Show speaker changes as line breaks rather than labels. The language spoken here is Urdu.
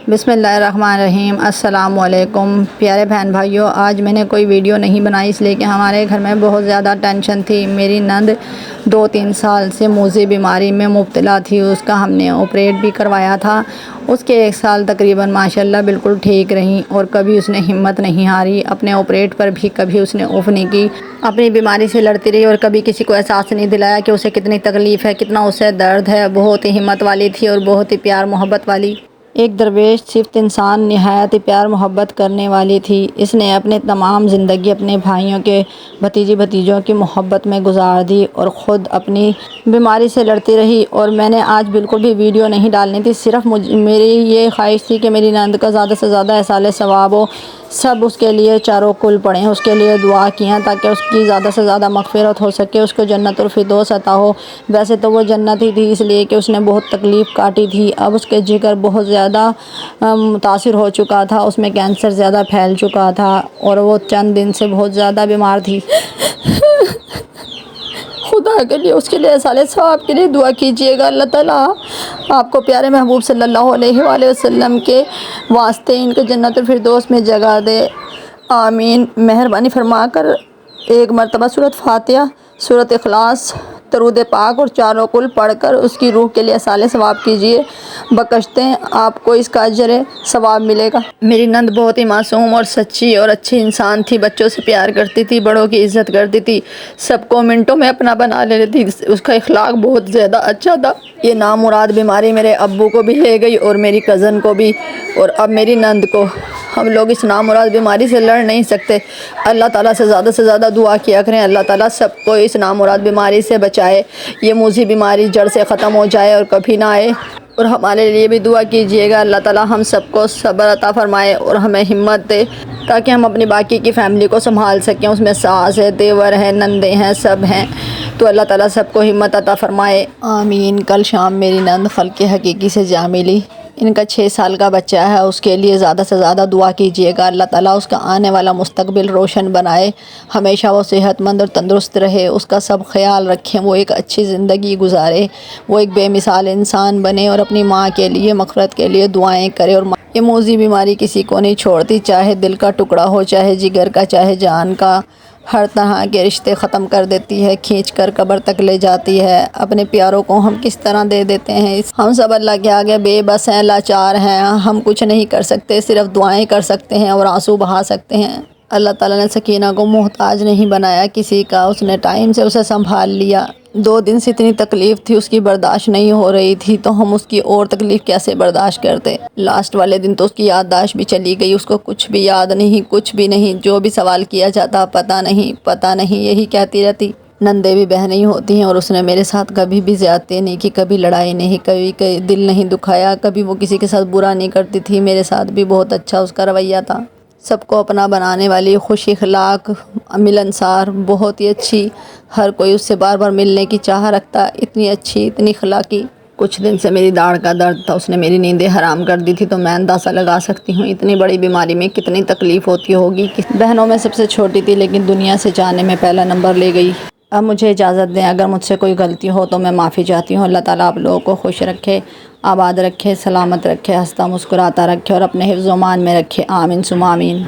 بسم اللہ الرحمن الرحیم۔ السلام علیکم پیارے بہن بھائیوں، آج میں نے کوئی ویڈیو نہیں بنائی اس لیے کہ ہمارے گھر میں بہت زیادہ ٹینشن تھی۔ میری نند 2-3 سال سے موذی بیماری میں مبتلا تھی، اس کا ہم نے آپریٹ بھی کروایا تھا۔ اس کے 1 سال تقریباً ماشاءاللہ بالکل ٹھیک رہی اور کبھی اس نے ہمت نہیں ہاری، اپنے آپریٹ پر بھی کبھی اس نے اف نہیں کی، اپنی بیماری سے لڑتی رہی اور کبھی کسی کو احساس نہیں دلایا کہ اسے کتنی تکلیف ہے، کتنا اسے درد ہے۔ بہت ہی ہمت والی تھی اور بہت ہی پیار محبت والی، ایک درویش صفت انسان، نہایت ہی پیار محبت کرنے والی تھی۔ اس نے اپنے تمام زندگی اپنے بھائیوں کے، بھتیجی بھتیجوں کی محبت میں گزار دی اور خود اپنی بیماری سے لڑتی رہی۔ اور میں نے آج بالکل بھی ویڈیو نہیں ڈالنی تھی، صرف میری یہ خواہش تھی کہ میری نند کا زیادہ سے زیادہ ایصال ثواب ہو، سب اس کے لیے چاروں کل پڑھیں، اس کے لیے دعا کیں تاکہ اس کی زیادہ سے زیادہ مغفرت ہو سکے، اس کو جنت الفردوس عطا ہو۔ ویسے تو وہ جنت ہی تھی، اس لیے کہ اس نے بہت تکلیف کاٹی تھی، اب اس کے جگر بہت زیادہ متاثر ہو چکا تھا، اس میں کینسر زیادہ پھیل چکا تھا اور وہ چند دن سے بہت زیادہ بیمار تھی۔ خدا کے لیے اس کے لیے ایصال ثواب کے لیے دعا کیجیے گا، اللہ تعالیٰ آپ کو پیارے محبوب صلی اللہ علیہ وآلہ وسلم کے واسطے ان کے جنت الفردوس میں جگہ دے، آمین۔ مہربانی فرما کر ایک مرتبہ سورۃ فاتحہ، سورۃ اخلاص، درود پاک اور چاروں کل پڑھ کر اس کی روح کے لیے ایصال ثواب کیجیے، بکشتے آپ کو اس کا اجر ثواب ملے گا۔ میری نند بہت ہی معصوم اور سچی اور اچھی انسان تھی، بچوں سے پیار کرتی تھی، بڑوں کی عزت کرتی تھی، سب کو منٹوں میں اپنا بنا لیتی تھی، اس کا اخلاق بہت زیادہ اچھا تھا۔ یہ نامراد بیماری میرے ابو کو بھی لے گئی اور میری کزن کو بھی اور اب میری نند کو۔ ہم لوگ اس نامراد بیماری سے لڑ نہیں سکتے، اللہ تعالیٰ سے زیادہ دعا کیا کریں، اللہ تعالیٰ سب کو اس نامراد بیماری سے بچائے، یہ موذی بیماری جڑ سے ختم ہو جائے اور کبھی نہ آئے۔ اور ہمارے لیے بھی دعا کیجیے گا، اللہ تعالیٰ ہم سب کو صبر عطا فرمائے اور ہمیں ہمت دے تاکہ ہم اپنی باقی کی فیملی کو سنبھال سکیں، اس میں ساس ہے، دیور ہیں، نندے ہیں، سب ہیں، تو اللہ تعالیٰ سب کو ہمت عطا فرمائے، آمین۔ کل شام میری نند خلق حقیقی سے جا ملی، ان کا 6 سال کا بچہ ہے، اس کے لیے زیادہ سے زیادہ دعا کیجیے گا، اللہ تعالیٰ اس کا آنے والا مستقبل روشن بنائے، ہمیشہ وہ صحت مند اور تندرست رہے، اس کا سب خیال رکھیں، وہ ایک اچھی زندگی گزارے، وہ ایک بے مثال انسان بنے اور اپنی ماں کے لیے مغفرت کے لیے دعائیں کرے۔ اور یہ موذی بیماری کسی کو نہیں چھوڑتی، چاہے دل کا ٹکڑا ہو، چاہے جگر کا، چاہے جان کا، ہر طرح کے رشتے ختم کر دیتی ہے، کھینچ کر قبر تک لے جاتی ہے۔ اپنے پیاروں کو ہم کس طرح دے دیتے ہیں، ہم سب اللہ کے آگے بے بس ہیں، لاچار ہیں، ہم کچھ نہیں کر سکتے، صرف دعائیں کر سکتے ہیں اور آنسو بہا سکتے ہیں۔ اللہ تعالیٰ نے سکینہ کو محتاج نہیں بنایا کسی کا، اس نے ٹائم سے اسے سنبھال لیا۔ 2 دن سے اتنی تکلیف تھی، اس کی برداشت نہیں ہو رہی تھی، تو ہم اس کی اور تکلیف کیسے برداشت کرتے۔ لاسٹ والے دن تو اس کی یادداشت بھی چلی گئی، اس کو کچھ بھی یاد نہیں، کچھ بھی نہیں، جو بھی سوال کیا جاتا پتہ نہیں یہی کہتی رہتی۔ نندیں بھی بہنیں ہی ہوتی ہیں اور اس نے میرے ساتھ کبھی بھی زیادتی نہیں کی، کبھی لڑائی نہیں، کبھی دل نہیں دکھایا، کبھی وہ کسی کے ساتھ برا نہیں کرتی تھی، میرے ساتھ بھی بہت اچھا اس کا رویہ تھا، سب کو اپنا بنانے والی، خوش اخلاق، ملنسار، بہت ہی اچھی، ہر کوئی اس سے بار بار ملنے کی چاہ رکھتا، اتنی اچھی، اتنی اخلاقی۔ کچھ دن سے میری داڑھ کا درد تھا، اس نے میری نیندیں حرام کر دی تھی، تو میں اندازہ لگا سکتی ہوں اتنی بڑی بیماری میں کتنی تکلیف ہوتی ہوگی۔ بہنوں میں سب سے چھوٹی تھی لیکن دنیا سے جانے میں پہلا نمبر لے گئی۔ اب مجھے اجازت دیں، اگر مجھ سے کوئی غلطی ہو تو میں معافی چاہتی ہوں۔ اللہ تعالیٰ آپ لوگوں کو خوش رکھے، آباد رکھے، سلامت رکھے، ہنستا مسکراتا رکھے اور اپنے حفظ و امان میں رکھے، آمین ثم آمین۔